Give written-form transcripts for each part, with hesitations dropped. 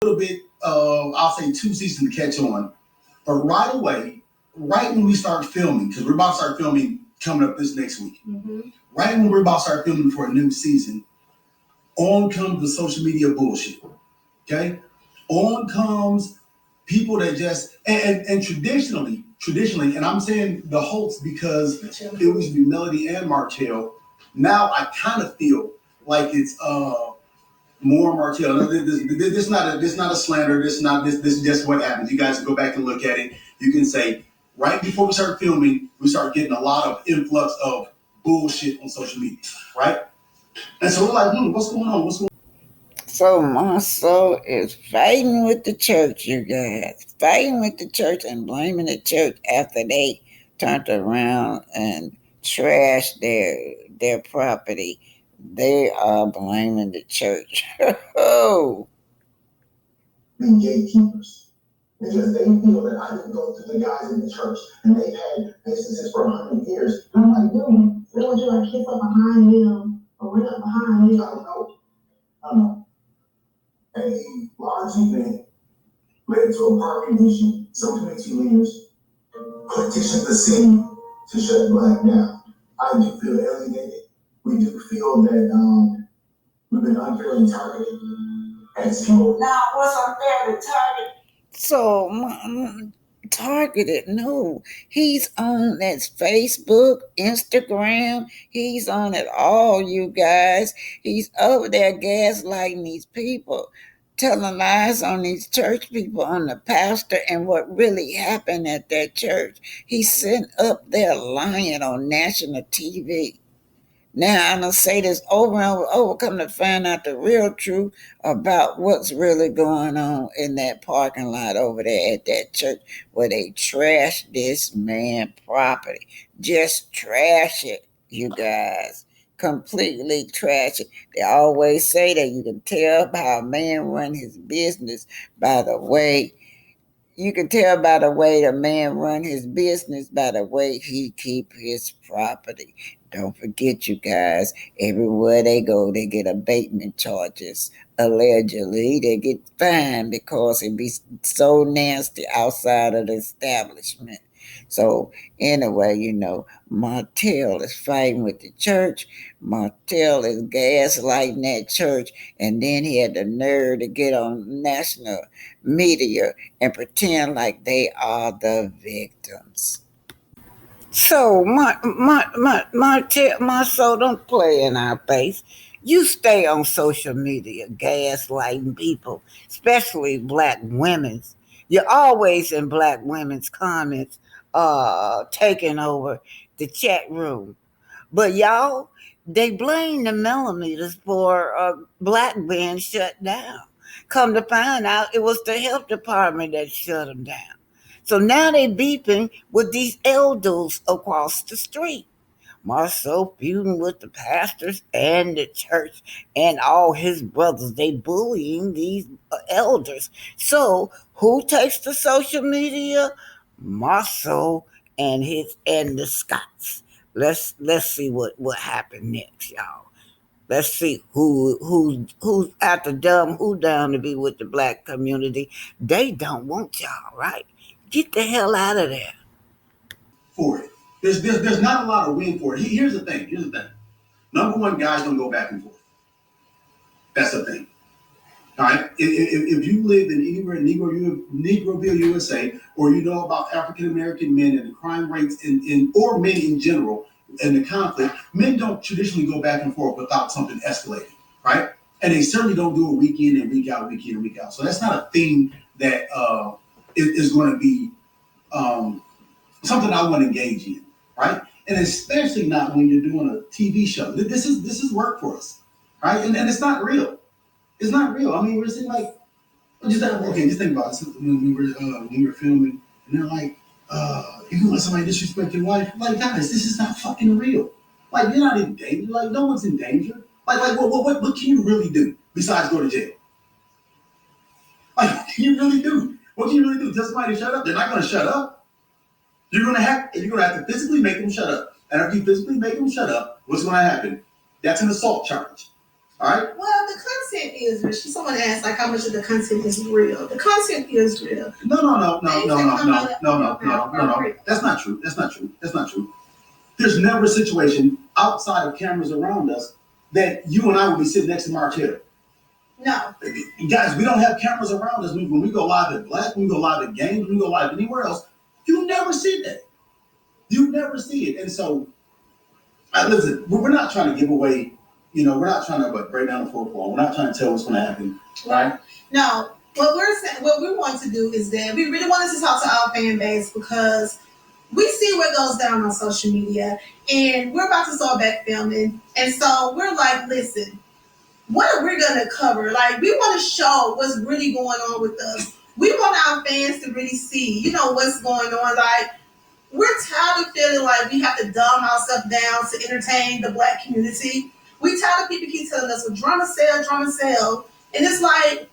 little bit, I'll say 2 seasons to catch on. But right away, right when we start filming, because we're about to start filming coming up this next week, right when we're about to start filming for a new season, on comes the social media bullshit. Okay? On comes people that just, and traditionally, and I'm saying the hosts because it used to be Melody and Martell. Now I kind of feel like it's more Martell. This not a slander. This is just what happens. You guys can go back and look at it. You can say right before we start filming, we start getting a lot of influx of bullshit on social media, right? And so we're like, what's going on? What's going on? So my soul is fighting with the church, you guys. Fighting with the church and blaming the church after they turned around and trashed their property. They are blaming the church. Oh. Being gatekeepers. Because they feel that I can go to the guys in the church and they've had businesses for 100 years. I'm like, dude, they would you like kiss up behind them or run up behind them? I don't know. A large event led to a parking issue. Some community leaders petitioned the city to shut Black down. I do feel alienated. We do feel that we've been unfairly targeted as people. Now, what's unfairly targeted? So, targeted? No, he's on that Facebook, Instagram. He's on it all, you guys. He's over there gaslighting these people, telling lies on these church people, on the pastor, and what really happened at that church. He's sitting up there lying on national TV. Now, I'm going to say this over and over, come to find out the real truth about what's really going on in that parking lot over there at that church where they trash this man property. Just trash it, you guys. Completely trash it. They always say that you can tell how a man run his business by the way you can tell by the way the man run his business, by the way he keep his property. Don't forget, you guys, everywhere they go, they get abatement charges. Allegedly, they get fined because it be so nasty outside of the establishment. So anyway, Martell is fighting with the church. Martell is gaslighting that church. And then he had the nerve to get on national media and pretend like they are the victims. So my soul, don't play in our face. You stay on social media gaslighting people, especially black women's. You're always in black women's comments, taking over the chat room. But y'all, they blame the millimeters for black being shut down. Come to find out, it was the health department that shut them down. So now they beefing with these elders across the street. Marcel feuding with the pastors and the church and all his brothers. They bullying these elders. So who takes the social media? Marcel and the Scots. Let's see what happened next, y'all. Let's see who's at the dumb, who down to be with the black community. They don't want y'all, right? Get the hell out of there. For it. There's not a lot of win for it. Here's the thing. Number one, guys don't go back and forth. That's the thing. All right. If you live in anywhere in Negroville, USA, or you know about African American men and the crime rates or men in general and the conflict, men don't traditionally go back and forth without something escalating, right? And they certainly don't do it week in and week out, week in and week out. So that's not a thing that is going to be something I want to engage in, right? And especially not when you're doing a TV show. This is work for us, right? And it's not real. It's not real. I mean, we're saying like, just think about it. When we were filming, and they're like, you can let somebody disrespect your wife. Like, guys, this is not fucking real. Like, you're not in danger. Like, no one's in danger. Like, what can you really do besides go to jail? Like, what can you really do? What can you really do? Tell somebody to shut up? They're not going to shut up. You're gonna have to physically make them shut up. And if you physically make them shut up, what's going to happen? That's an assault charge. All right. Well, the content is real. Someone asked like how much of the content is real. The content is real. No. That's not true. That's not true. There's never a situation outside of cameras around us that you and I would be sitting next to Martell. No. Guys, we don't have cameras around us. When we go live at Black, when we go live at games, when we go live anywhere else, you never see that. You never see it. And so, listen, we're not trying to give away, we're not trying to break down the fourth wall. We're not trying to tell what's going to happen. Right? No. What we want to do is that we really wanted to talk to our fan base because we see what goes down on social media, and we're about to start back filming. And so we're like, listen, what are we going to cover? Like, we want to show what's really going on with us. We want our fans to really see, what's going on. Like, we're tired of feeling like we have to dumb ourselves down to entertain the Black community. We tired of people keep telling us, well, drama sell. And it's like...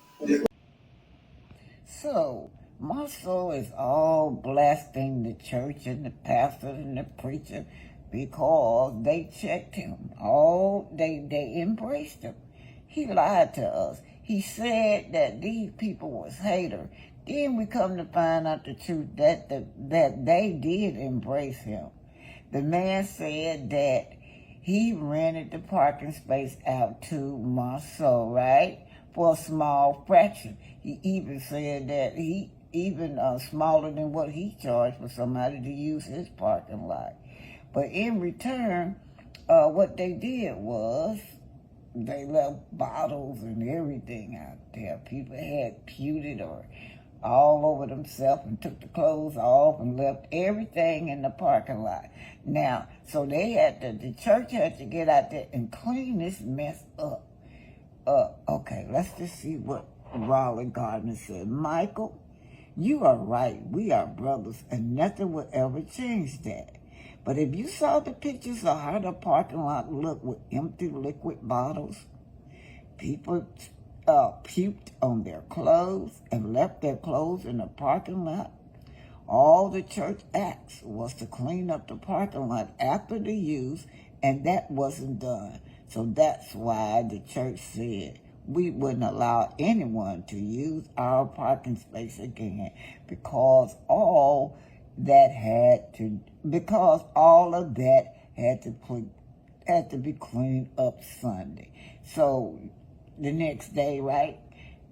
So, my soul is all blasting the church and the pastor and the preacher because they checked him. They embraced him. He lied to us. He said that these people was haters. Then we come to find out the truth that they did embrace him. The man said that he rented the parking space out to Marceau, right? For a small fraction. He even said that he even smaller than what he charged for somebody to use his parking lot. But in return, what they did was they left bottles and everything out there. People had pewed or all over themselves and took the clothes off and left everything in the parking lot. Now, so the church had to get out there and clean this mess up. Okay, let's just see what Raleigh Gardner said. Michael, you are right. We are brothers, and nothing will ever change that. But if you saw the pictures of how the parking lot looked with empty liquid bottles, people puked on their clothes and left their clothes in the parking lot. All the church asked was to clean up the parking lot after the use, and that wasn't done. So that's why the church said we wouldn't allow anyone to use our parking space again because all of that had to be cleaned up Sunday. So the next day, right,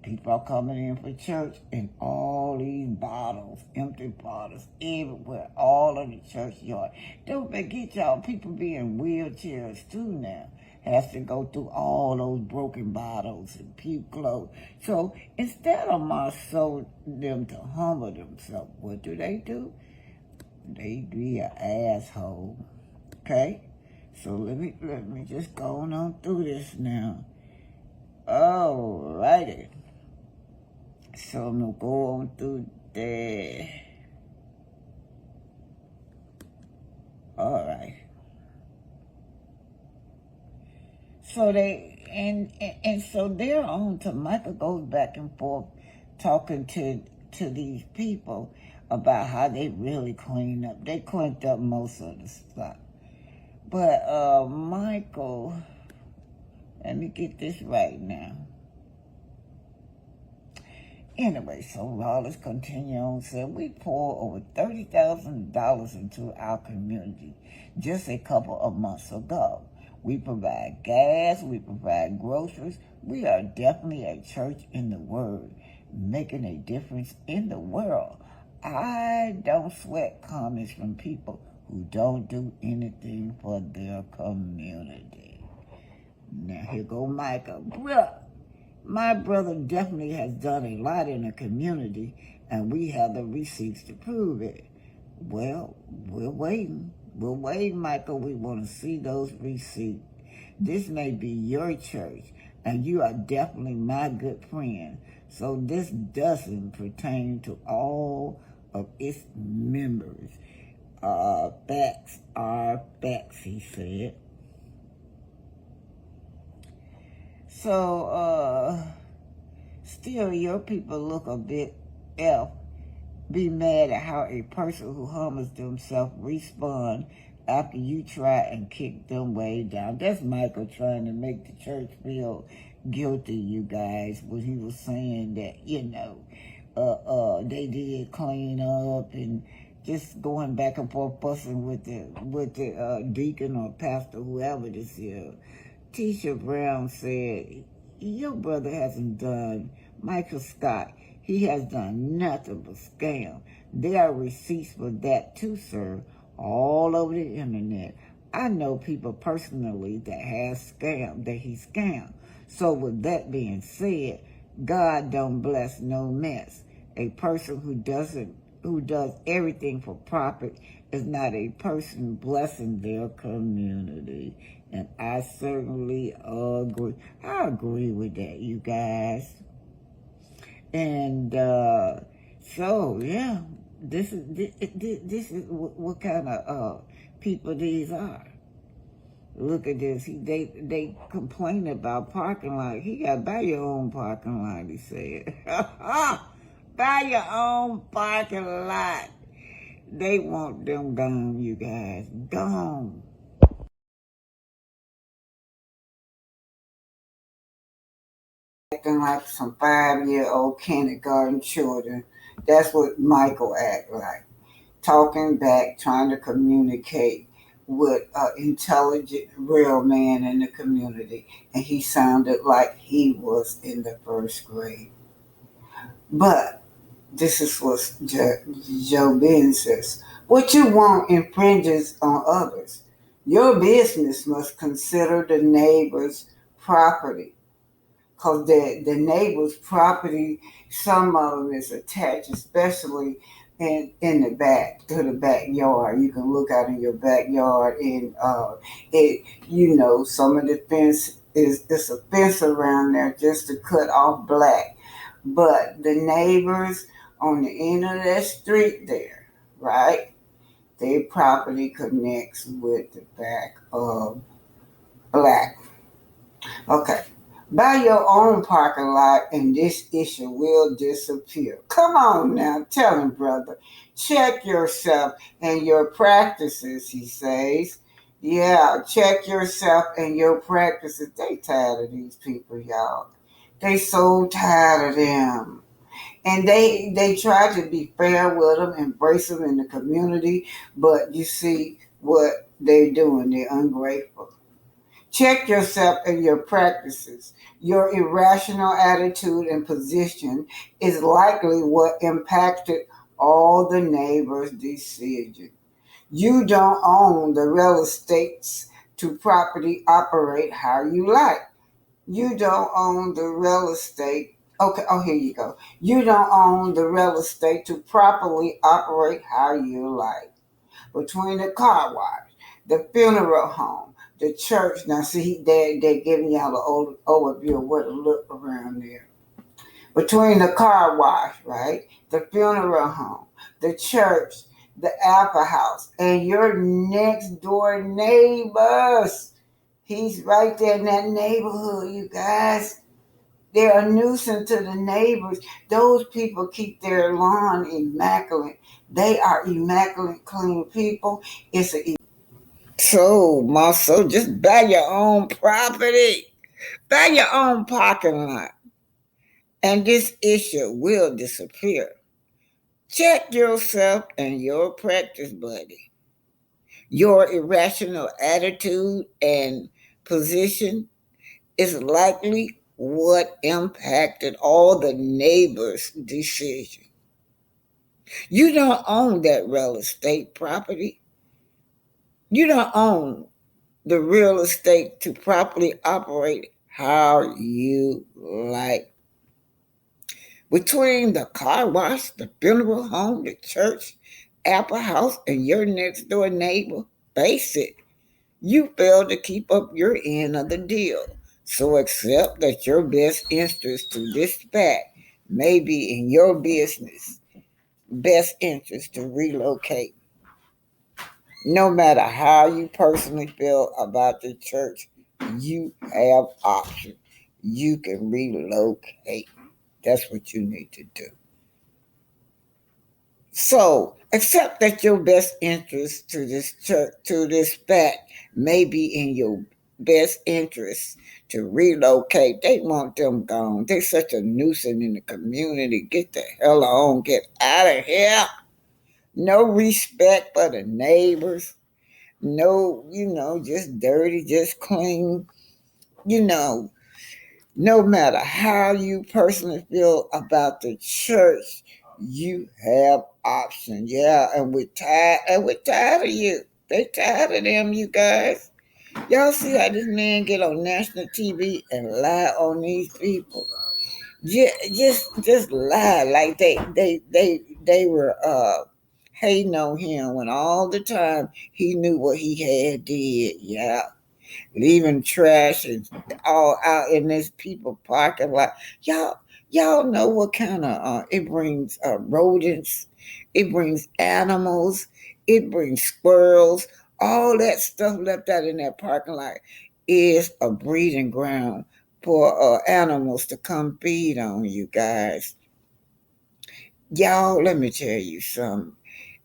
people are coming in for church and all these bottles, empty bottles everywhere, all of the church yard. Don't forget, y'all, people be in wheelchairs too now. Has to go through all those broken bottles and puke clothes. So instead of Marceau them to humble themselves, what do? They be an asshole. Okay? So let me just go on through this now. Alrighty. So I'm gonna go on through there. Alright. So so they're on to Michael goes back and forth talking to these people about how they really clean up. They cleaned up most of the stuff. But Michael, let me get this right now. Anyway, so Wallace continued on, said, we poured over $30,000 into our community just a couple of months ago. We provide gas, we provide groceries. We are definitely a church in the word, making a difference in the world. I don't sweat comments from people who don't do anything for their community. Now here go Micah. Bruh, my brother definitely has done a lot in the community, and we have the receipts to prove it. Well, we're waiting. We're waiting, Michael. We want to see those receipts. This may be your church, and you are definitely my good friend. So this doesn't pertain to all of its members. Facts are facts, he said. So, still your people look a bit be mad at how a person who humbles themselves respond after you try and kick them way down. That's Michael trying to make the church feel guilty, you guys, when he was saying that, they did clean up and just going back and forth fussing with the deacon or pastor, whoever this is. Tisha Brown said, your brother hasn't done, Michael Scott, he has done nothing but scam. There are receipts for that too, sir, all over the internet. I know people personally that he scammed. So with that being said, God don't bless no mess. A person who does everything for profit is not a person blessing their community. And I certainly agree. I agree with that, you guys. And so yeah, this is what kind of people these are. Look at this. They complain about parking lot. He got to buy your own parking lot, he said. Buy your own parking lot. They want them gone, you guys. Gone. Acting like some 5-year-old kindergarten children. That's what Michael act like. Talking back, trying to communicate with an intelligent, real man in the community. And he sounded like he was in the first grade. But this is what Joe Ben says. What you want infringes on others. Your business must consider the neighbor's property. Because the neighbor's property, some of them is attached, especially in the back, to the backyard. You can look out in your backyard and some of the fence it's a fence around there just to cut off black. But the neighbors on the end of that street there, right? Their property connects with the back of black. Okay. Buy your own parking lot and this issue will disappear. Come on now, tell him, brother. Check yourself and your practices, he says. Yeah, check yourself and your practices. They tired of these people, y'all. They so tired of them. And they try to be fair with them, embrace them in the community, but you see what they're doing. They're ungrateful. Check yourself and your practices. Your irrational attitude and position is likely what impacted all the neighbors' decisions. You don't own the real estates to properly operate how you like. You don't own the real estate. Okay, here you go. You don't own the real estate to properly operate how you like. Between the car wash, the funeral home, the church. Now, see, they're giving y'all an overview of what it looked around there. Between the car wash, right, the funeral home, the church, the Apple House, and your next door neighbors. He's right there in that neighborhood, you guys. They're a nuisance to the neighbors. Those people keep their lawn immaculate. They are immaculate, clean people. So just buy your own property. Buy your own parking lot. And this issue will disappear. Check yourself and your practice, buddy. Your irrational attitude and position is likely what impacted all the neighbors' decision. You don't own that real estate property. You don't own the real estate to properly operate how you like. Between the car wash, the funeral home, the church, Apple House, and your next door neighbor, face it, you fail to keep up your end of the deal. So accept that your best interest to this fact may be in your business best interest to relocate. No matter how you personally feel about the church, you have options. You can relocate. That's what you need to do. So, accept that your best interest to this church, to this fact, may be in your best interest to relocate. They want them gone. They're such a nuisance in the community. Get the hell on. Get out of here. No respect for the neighbors. No, just dirty, just clean. You know, no matter how you personally feel about the church, you have options. Yeah, and we're tired of you. They tired of them, you guys. Y'all see how this man get on national TV and lie on these people? Just lie like they were hating on him when all the time he knew what he had did. Yeah, leaving trash and all out in this people parking lot. Y'all know what kind of it brings rodents, it brings animals, it brings squirrels, all that stuff left out in that parking lot is a breeding ground for animals to come feed on you guys. Y'all, let me tell you something.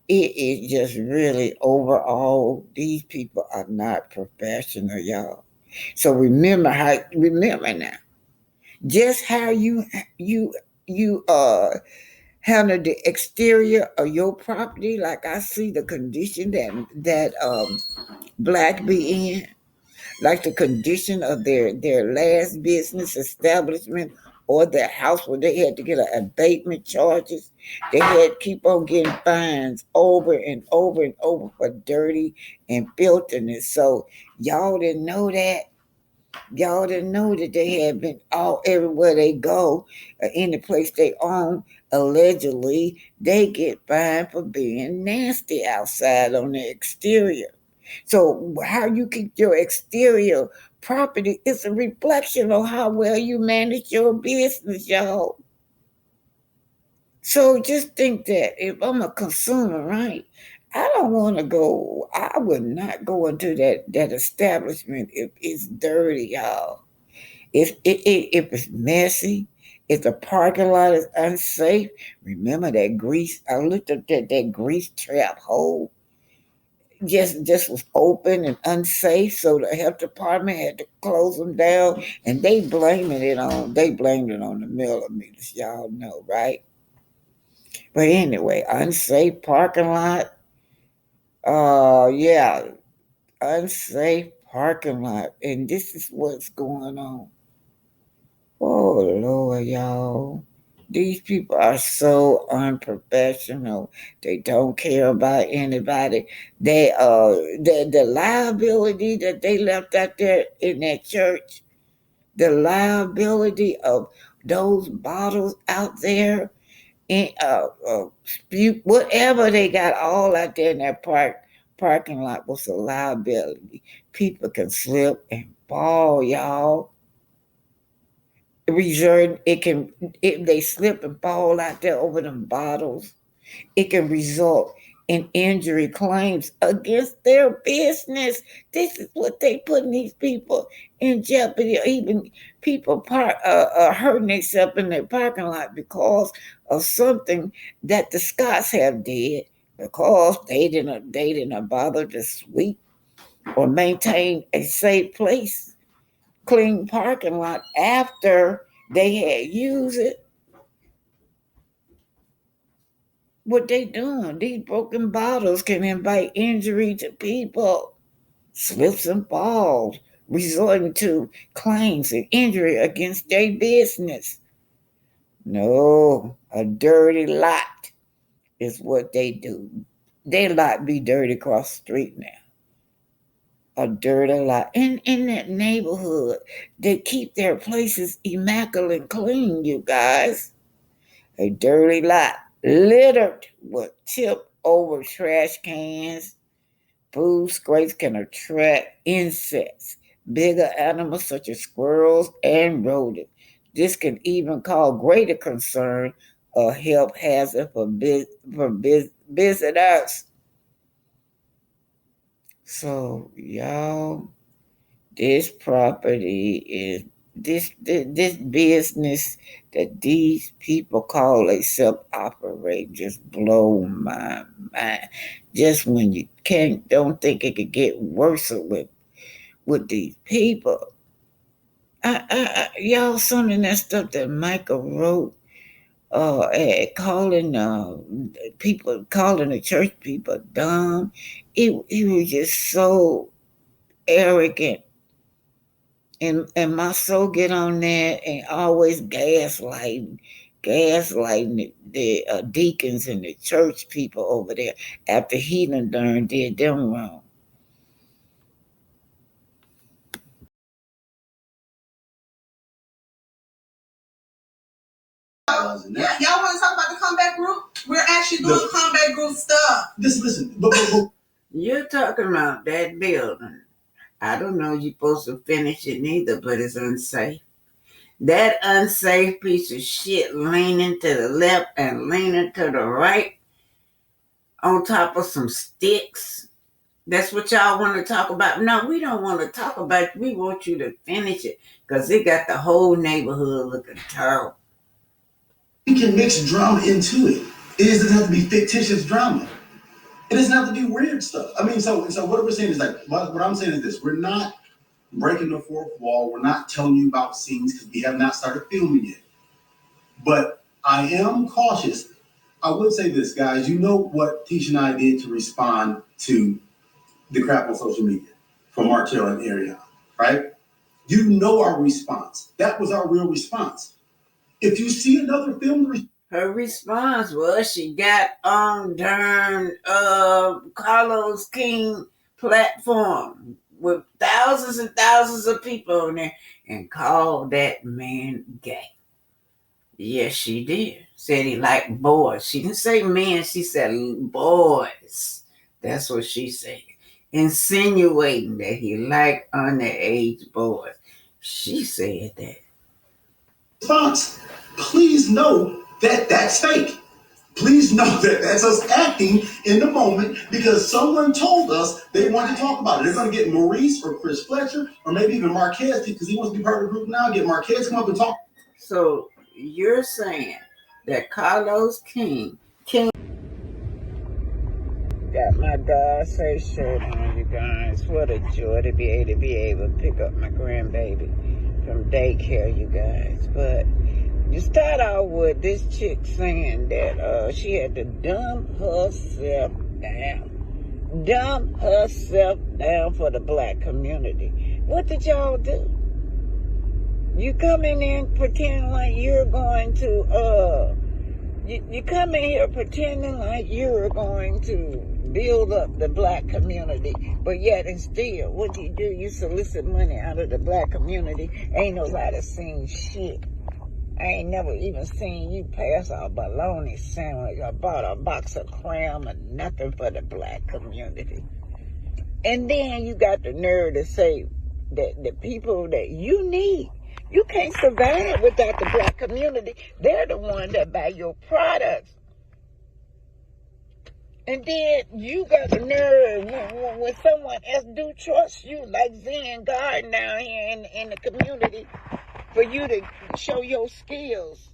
It is just really overall, these people are not professional, y'all. So remember now, just how you you handle the exterior of your property, like I see the condition that black be in, like the condition of their last business establishment or their house where they had to get an abatement charges. They had to keep on getting fines over and over and over for dirty and filthiness. So y'all didn't know that. Y'all didn't know that they had been all everywhere they go, any place they own. Allegedly, they get fined for being nasty outside on the exterior. So how you keep your exterior property is a reflection of how well you manage your business, y'all. So just think that if I'm a consumer, right? I don't want to go. I would not go into that establishment if it's dirty, y'all. If it's messy, if the parking lot is unsafe. Remember that grease? I looked up that grease trap hole just was open and unsafe, so the health department had to close them down, and they blamed it on the millimeters, y'all know, right? But anyway, unsafe parking lot. Yeah, unsafe parking lot, and this is what's going on. Oh Lord, y'all. These people are so unprofessional. They don't care about anybody. The liability that they left out there in that church, the liability of those bottles out there in whatever they got all out there in that parking lot was a liability. People can slip and fall, y'all. Reserve it can if they slip and fall out there over them bottles, it can result in injury claims against their business. This is what they putting these people in jeopardy, or even people hurting themselves in their parking lot because of something that the Scots have did, because they didn't bother to sweep or maintain a safe place, clean parking lot after they had used it. What they doing? These broken bottles can invite injury to people, slips and falls, resorting to claims and injury against their business. No, a dirty lot is what they do. Their lot be dirty across the street now. A dirty lot. In that neighborhood, they keep their places immaculate and clean, you guys. A dirty lot littered with tip over trash cans. Food scrapes can attract insects, bigger animals such as squirrels and rodents. This can even cause greater concern or health hazard for visitors. So, y'all, this property is this business that these people call a self-operate just blow my mind. Just when you don't think it could get worse with these people. Y'all, some of that stuff that Michael wrote, calling calling the church people dumb. It was just so arrogant. And my soul get on that and always gaslighting the deacons and the church people over there after he done did them wrong. Yeah, y'all want to talk about the comeback group? We're actually doing comeback group stuff. Listen. You're talking about that building. I don't know you're supposed to finish it neither, but it's unsafe. That unsafe piece of shit leaning to the left and leaning to the right on top of some sticks. That's what y'all want to talk about. No, we don't want to talk about it. We want you to finish it because it got the whole neighborhood looking terrible. We can mix drama into it. It doesn't have to be fictitious drama. It doesn't have to be weird stuff. I mean, so what we're saying is like, what I'm saying is this: we're not breaking the fourth wall. We're not telling you about scenes because we have not started filming yet. But I am cautious. I would say this, guys. You know what Tisha and I did to respond to the crap on social media from Martell and Ariana, right? You know our response. That was our real response. If you see another film, her response was she got on darn Carlos King platform with thousands and thousands of people on there and called that man gay. Yes, she did. Said he liked boys. She didn't say men, she said boys. That's what she said. Insinuating that he liked underage boys. She said that. Response, please know that that's fake. Please know that that's us acting in the moment because someone told us they wanted to talk about it. They're going to get Maurice or Chris Fletcher or maybe even Marquez because he wants to be part of the group now. Get Marquez to come up and talk. So you're saying that Carlos King got my God say shirt on, you guys. What a joy to be able to pick up my grandbaby from daycare, you guys. But you start out with this chick saying that she had to dump herself down for the black community. What did y'all do? You come in there and pretend like you're going to you come in here pretending like you're going to build up the black community, but yet and still, what you do, you solicit money out of the black community. Ain't nobody seen shit. I ain't never even seen you pass a bologna sandwich or bought a box of cram or nothing for the black community. And then you got the nerve to say that the people that you need, you can't survive without the black community. They're the one that buy your products. And then you got the nerve when someone else do trust you, like Zen Garden down here in the community, for you to show your skills.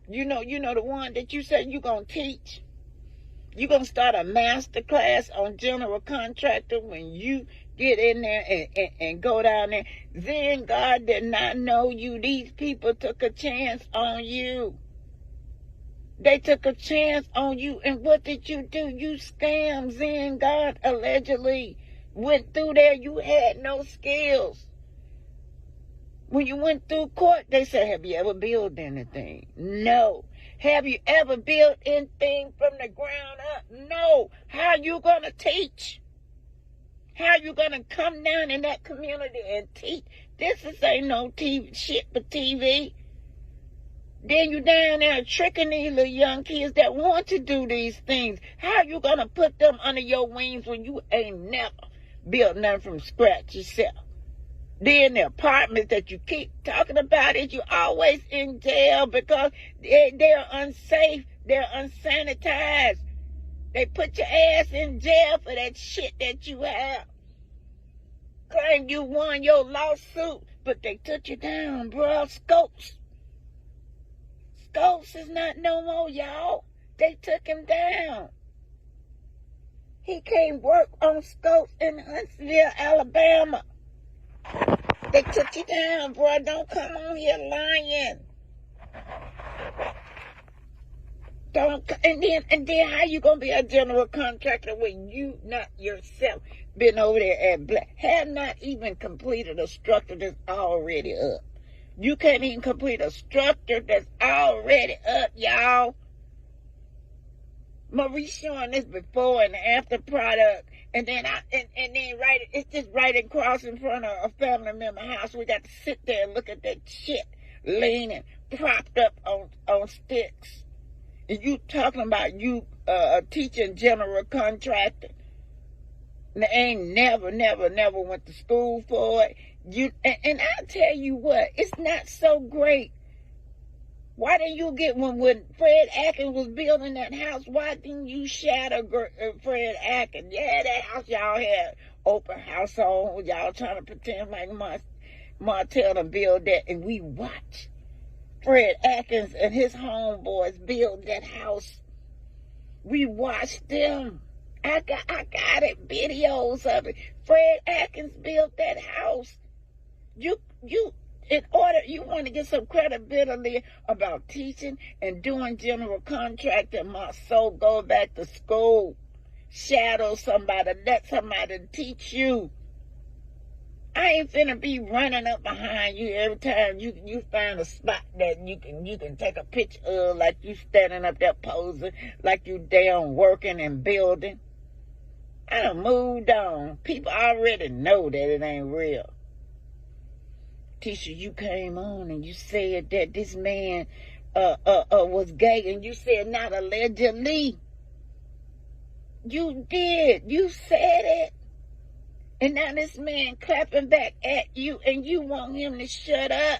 You know the one that you said you gonna teach. You gonna start a master class on general contractor when you get in there and go down there. Then God did not know you. These people took a chance on you. They took a chance on you. And what did you do? You scammed Zen God, allegedly. Went through there, you had no skills. When you went through court, they said, have you ever built anything? No. Have you ever built anything from the ground up? No. How you going to teach? How you going to come down in that community and teach? This ain't no TV shit for TV. Then you down there tricking these little young kids that want to do these things. How you going to put them under your wings when you ain't never built nothing from scratch yourself? Then the apartments that you keep talking about is you always in jail because they're unsafe, they're unsanitized. They put your ass in jail for that shit that you have. Claim you won your lawsuit, Facebook. They took you down, bro. Scopes is not no more, y'all. They took him down. He can't work on Scopes in Huntsville, Alabama. They took you down, bro. Don't come on here lying. And then how you gonna be a general contractor when you not yourself been over there at Black, have not even completed a structure that's already up. You can't even complete a structure that's already up, y'all. Marie showing this before and after product, and then it's just right across in front of a family member house. We got to sit there and look at that shit leaning, propped up on sticks. And you talking about you teaching general contractor. They ain't never went to school for it. And I'll tell you what, it's not so great. Why didn't you get when Fred Atkins was building that house? Why didn't you shadow Fred Atkins? Yeah, that house y'all had open house on. Y'all trying to pretend like Martell to build that, and we watched Fred Atkins and his homeboys build that house. We watched them. I got it, videos of it. Fred Atkins built that house. You want to get some credibility about teaching and doing general contracting, my soul, go back to school. Shadow somebody, let somebody teach you. I ain't finna be running up behind you every time you find a spot that you can take a picture of, like you standing up there posing, like you down working and building. I done moved on. People already know that it ain't real. Tisha, you came on and you said that this man was gay, and you said not allegedly. You did. You said it. And now this man clapping back at you, and you want him to shut up.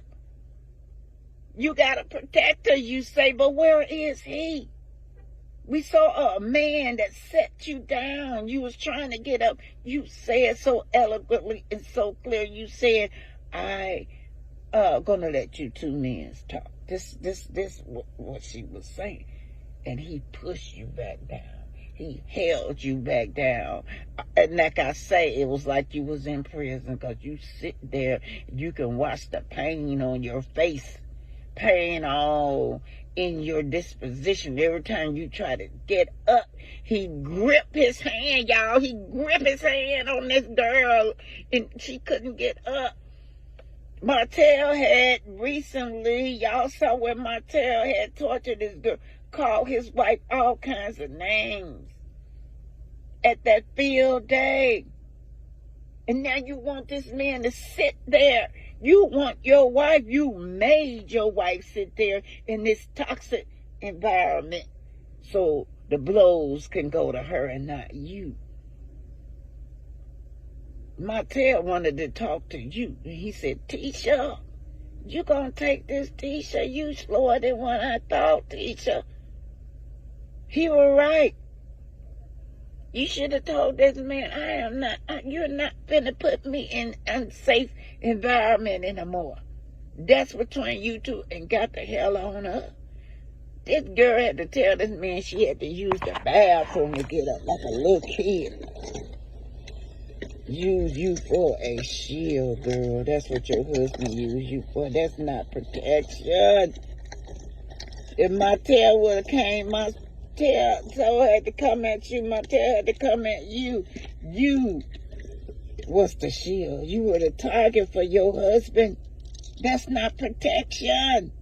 You got a protector, you say, but where is he? We saw a man that set you down. You was trying to get up. You said so eloquently and so clear. You said, I gonna let you two men talk. This what she was saying. And he pushed you back down. He held you back down. And like I say, it was like you was in prison, because you sit there, you can watch the pain on your face, pain all in your disposition. Every time you try to get up, he gripped his hand, y'all. He gripped his hand on this girl, and she couldn't get up. Martell had recently, y'all saw where Martell had tortured this girl, called his wife all kinds of names at that field day. And now you want this man to sit there. You want your wife, you made your wife sit there in this toxic environment so the blows can go to her and not you. Martell wanted to talk to you. He said, Tisha, you gonna take this, Tisha? You slower than what I thought, Tisha. He was right. You should have told this man, you're not finna put me in unsafe environment anymore. That's between you two, and got the hell on up. This girl had to tell this man she had to use the bathroom to get up like a little kid. Use you for a shield, girl. That's what your husband used you for. That's not protection. If Martell would have came, Martell had to come at you. Martell had to come at you. You was the shield. You were the target for your husband. That's not protection.